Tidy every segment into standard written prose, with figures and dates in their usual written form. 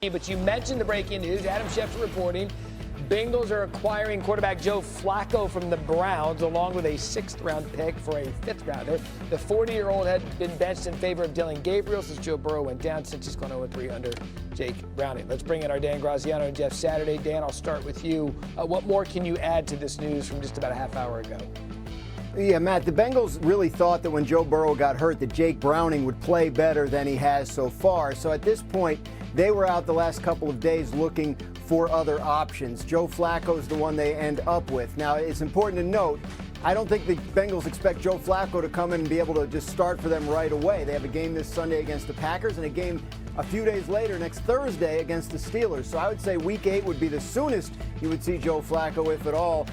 But you mentioned the breaking news. Adam Schefter reporting Bengals are acquiring quarterback Joe Flacco from the Browns, along with a 6th-round pick for a 5th-rounder. The 40-year-old had been benched in favor of Dillon Gabriel since Joe Burrow went down, since he's gone 0-3 under Jake Browning. Let's bring in our Dan Graziano and Jeff Saturday. Dan, I'll start with you. What more can you add to this news from just about a half hour ago? Yeah, Matt, the Bengals really thought that when Joe Burrow got hurt that Jake Browning would play better than he has so far. So at this point, they were out the last couple of days looking for other options. Joe Flacco is the one they end up with. Now, it's important to note, I don't think the Bengals expect Joe Flacco to come in and be able to just start for them right away. They have a game this Sunday against the Packers and a game a few days later, next Thursday, against the Steelers. So I would say Week 8 would be the soonest you would see Joe Flacco, if at all.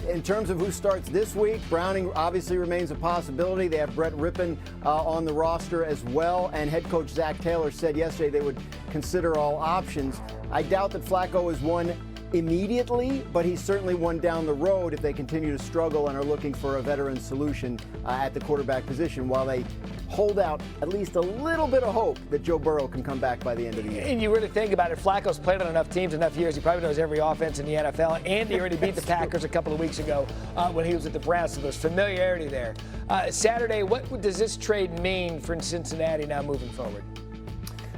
In terms of who starts this week, Browning obviously remains a possibility. They have Brett Rippon on the roster as well, and head coach Zach Taylor said yesterday they would consider all options. I doubt that Flacco is one immediately, but he's certainly one down the road if they continue to struggle and are looking for a veteran solution at the quarterback position, while they hold out at least a little bit of hope that Joe Burrow can come back by the end of the year. And you really think about it, Flacco's played on enough teams, enough years. He probably knows every offense in the NFL, and he already beat the Packers a couple of weeks ago when he was at the Browns, so there's familiarity there. Saturday, what does this trade mean for Cincinnati now moving forward?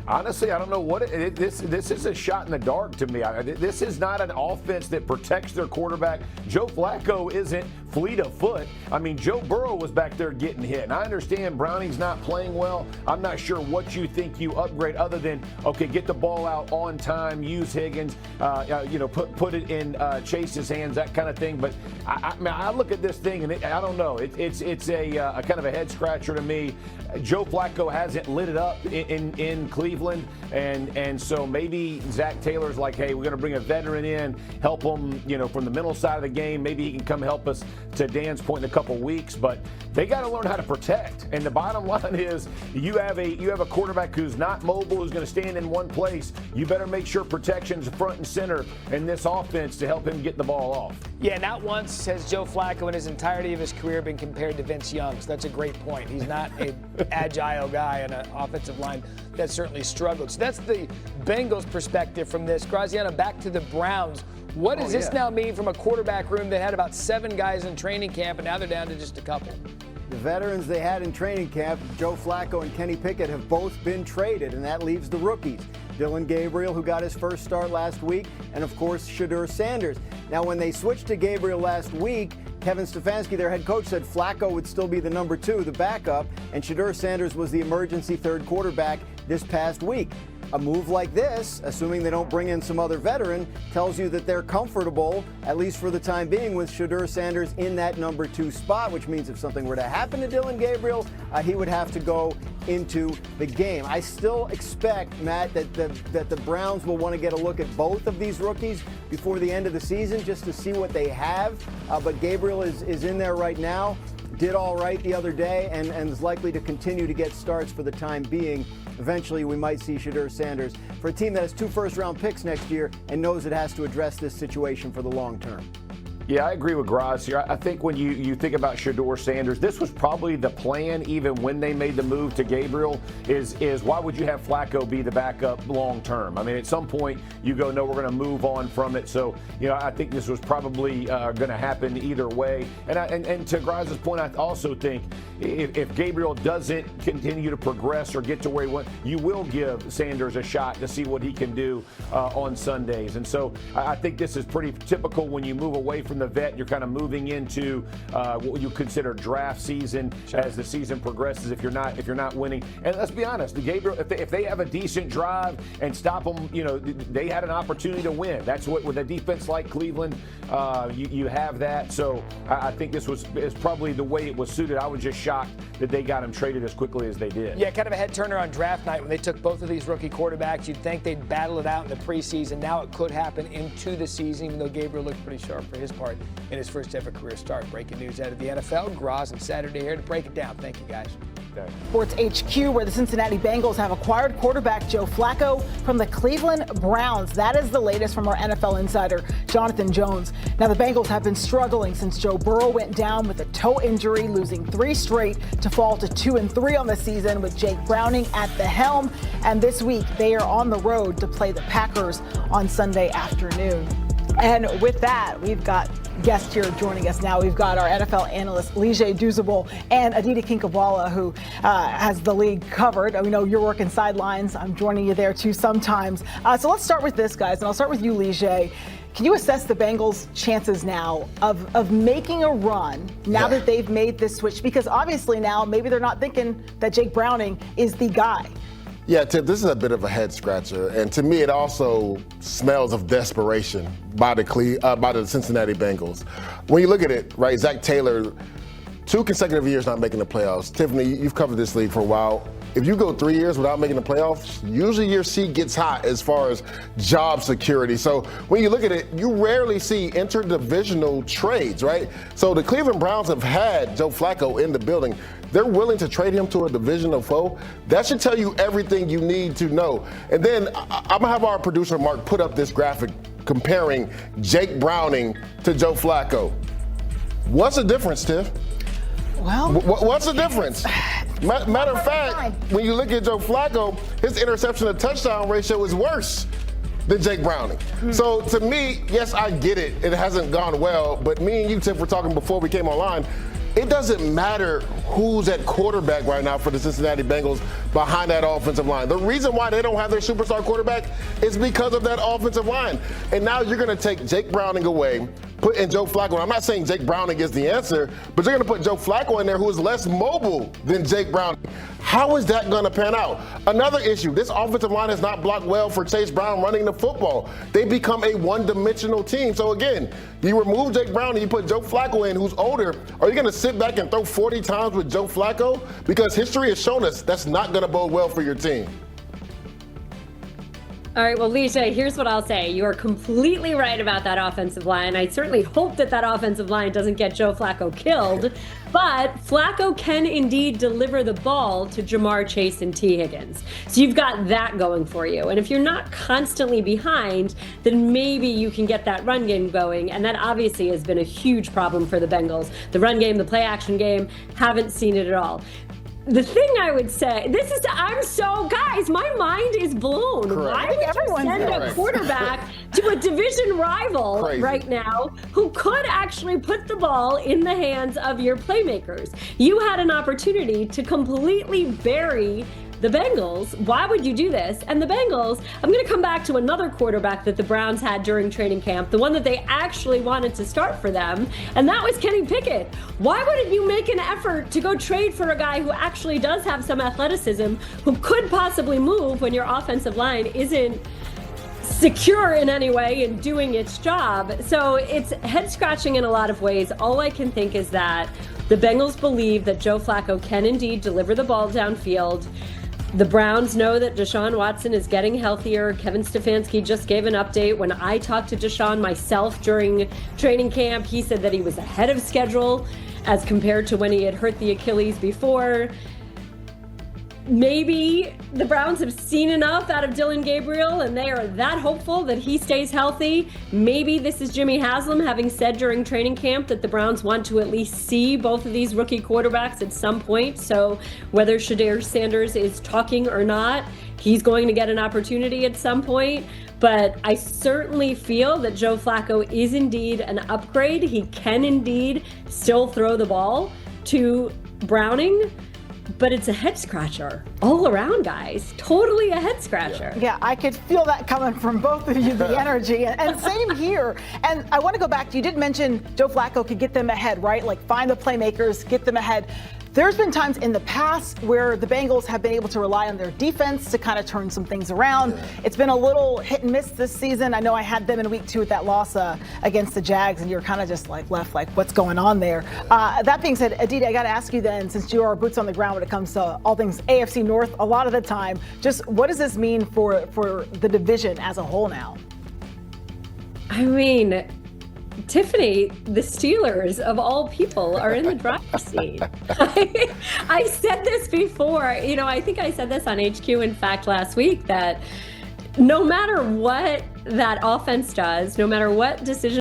Honestly, I don't know what this is a shot in the dark to me. This is not an offense that protects their quarterback. Joe Flacco isn't fleet of foot. I mean, Joe Burrow was back there getting hit. And I understand Browning's not playing well. I'm not sure what you think you upgrade other than, okay, get the ball out on time, use Higgins, put it in Chase's hands, that kind of thing. But I look at this thing and I don't know. It's a kind of a head scratcher to me. Joe Flacco hasn't lit it up in Cleveland, and so maybe Zach Taylor's like, hey, we're going to bring a veteran in, help him, from the mental side of the game. Maybe he can come help us, to Dan's point, in a couple weeks. But they got to learn how to protect. And the bottom line is, you have a quarterback who's not mobile, who's going to stand in one place. You better make sure protection's front and center in this offense to help him get the ball off. Yeah, not once has Joe Flacco in his entirety of his career been compared to Vince Young. So that's a great point. He's not an agile guy in an offensive line that certainly struggled. So that's the Bengals' perspective from this. Graziano, back to the Browns. What does this now mean from a quarterback room that had about 7 guys in training camp, and now they're down to just a couple? The veterans they had in training camp, Joe Flacco and Kenny Pickett, have both been traded, and that leaves the rookies. Dillon Gabriel, who got his first start last week, and of course Shedeur Sanders. Now, when they switched to Gabriel last week, Kevin Stefanski, their head coach, said Flacco would still be the number 2, the backup, and Shedeur Sanders was the emergency third quarterback this past week. A move like this, assuming they don't bring in some other veteran, tells you that they're comfortable, at least for the time being, with Shedeur Sanders in that number 2 spot, which means if something were to happen to Dillon Gabriel, he would have to go into the game. I still expect, Matt, that the Browns will want to get a look at both of these rookies before the end of the season just to see what they have. But Gabriel is in there right now, did all right the other day, and is likely to continue to get starts for the time being. Eventually, we might see Shedeur Sanders for a team that has 2 first-round picks next year and knows it has to address this situation for the long term. Yeah, I agree with Graz here. I think when you think about Shedeur Sanders, this was probably the plan even when they made the move to Gabriel, is why would you have Flacco be the backup long term? I mean, at some point you go, no, we're going to move on from it. So, I think this was probably going to happen either way. And to Graz's point, I also think if Gabriel doesn't continue to progress or get to where he wants, you will give Sanders a shot to see what he can do on Sundays. And so I think this is pretty typical when you move away from the vet. You're kind of moving into what you consider draft season as the season progresses. If you're not winning, and let's be honest, the Gabriel, if they have a decent drive and stop them, they had an opportunity to win. That's what with a defense like Cleveland, you have that. So I think this is probably the way it was suited. I was just shocked that they got him traded as quickly as they did. Yeah, kind of a head turner on draft night when they took both of these rookie quarterbacks. You'd think they'd battle it out in the preseason. Now it could happen into the season, even though Gabriel looked pretty sharp for his part in his first ever career start. Breaking news out of the NFL. Graz and Saturday here to break it down. Thank you, guys. Sports HQ, where the Cincinnati Bengals have acquired quarterback Joe Flacco from the Cleveland Browns. That is the latest from our NFL insider, Jonathan Jones. Now, the Bengals have been struggling since Joe Burrow went down with a toe injury, losing 3 straight to fall to 2-3 on the season with Jake Browning at the helm. And this week, they are on the road to play the Packers on Sunday afternoon. And with that, we've got guests here joining us now. We've got our NFL analyst, Lige Duzable, and Aditi Kinkhabwala, who has the league covered. We know you're working sidelines. I'm joining you there, too, sometimes. So let's start with this, guys, and I'll start with you, Lige. Can you assess the Bengals' chances now of making a run now that they've made this switch? Because obviously now maybe they're not thinking that Jake Browning is the guy. Yeah, Tip, this is a bit of a head scratcher, and to me, it also smells of desperation by the Cincinnati Bengals. When you look at it, right, Zach Taylor, 2 consecutive years not making the playoffs. Tiffany, you've covered this league for a while. If you go 3 years without making the playoffs, usually your seat gets hot as far as job security. So when you look at it, you rarely see interdivisional trades, right? So the Cleveland Browns have had Joe Flacco in the building. They're willing to trade him to a divisional foe. That should tell you everything you need to know. And then I'm going to have our producer, Mark, put up this graphic comparing Jake Browning to Joe Flacco. What's the difference, Tiff? Well, what's the difference? Matter of fact, when you look at Joe Flacco, his interception to touchdown ratio is worse than Jake Browning. So to me, yes, I get it. It hasn't gone well, but me and you, Tiff, were talking before we came online. It doesn't matter who's at quarterback right now for the Cincinnati Bengals behind that offensive line. The reason why they don't have their superstar quarterback is because of that offensive line. And now you're going to take Jake Browning away, put in Joe Flacco. I'm not saying Jake Browning is the answer, but you're going to put Joe Flacco in there who is less mobile than Jake Browning. How is that going to pan out? Another issue, this offensive line has not blocked well for Chase Brown running the football. They become a one-dimensional team. So again, you remove Jake Brown and you put Joe Flacco in who's older. Are you going to sit back and throw 40 times with Joe Flacco? Because history has shown us that's not going to bode well for your team. All right, well, Lige, here's what I'll say. You are completely right about that offensive line. I certainly hope that offensive line doesn't get Joe Flacco killed, but Flacco can indeed deliver the ball to Jamar Chase and T. Higgins. So you've got that going for you. And if you're not constantly behind, then maybe you can get that run game going. And that obviously has been a huge problem for the Bengals. The run game, the play action game, haven't seen it at all. The thing I would say, guys, my mind is blown. Correct. Why would you send a quarterback to a division rival right now who could actually put the ball in the hands of your playmakers? You had an opportunity to completely bury the Bengals. Why would you do this? And the Bengals, I'm going to come back to another quarterback that the Browns had during training camp, the one that they actually wanted to start for them, and that was Kenny Pickett. Why wouldn't you make an effort to go trade for a guy who actually does have some athleticism, who could possibly move when your offensive line isn't secure in any way and doing its job? So it's head scratching in a lot of ways. All I can think is that the Bengals believe that Joe Flacco can indeed deliver the ball downfield. The Browns know that Deshaun Watson is getting healthier. Kevin Stefanski just gave an update. When I talked to Deshaun myself during training camp, he said that he was ahead of schedule as compared to when he had hurt the Achilles before. Maybe the Browns have seen enough out of Dillon Gabriel and they are that hopeful that he stays healthy. Maybe this is Jimmy Haslam having said during training camp that the Browns want to at least see both of these rookie quarterbacks at some point. So whether Shedeur Sanders is talking or not, he's going to get an opportunity at some point. But I certainly feel that Joe Flacco is indeed an upgrade. He can indeed still throw the ball to Browning. But it's a head scratcher all around, guys. Totally a head scratcher. Yeah, I could feel that coming from both of you, the energy. And same here. And I want to go back to, you did mention Joe Flacco could get them ahead, right? Like find the playmakers, get them ahead. There's been times in the past where the Bengals have been able to rely on their defense to kind of turn some things around. It's been a little hit and miss this season. I know I had them in week 2 with that loss against the Jags, and you're kind of just like left like, what's going on there? That being said, Aditi, I got to ask you then, since you are boots on the ground when it comes to all things AFC North a lot of the time, just what does this mean for the division as a whole now? I mean, Tiffany, the Steelers, of all people, are in the driver's seat. I said this before. I think I said this on HQ, in fact, last week, that no matter what that offense does, no matter what decision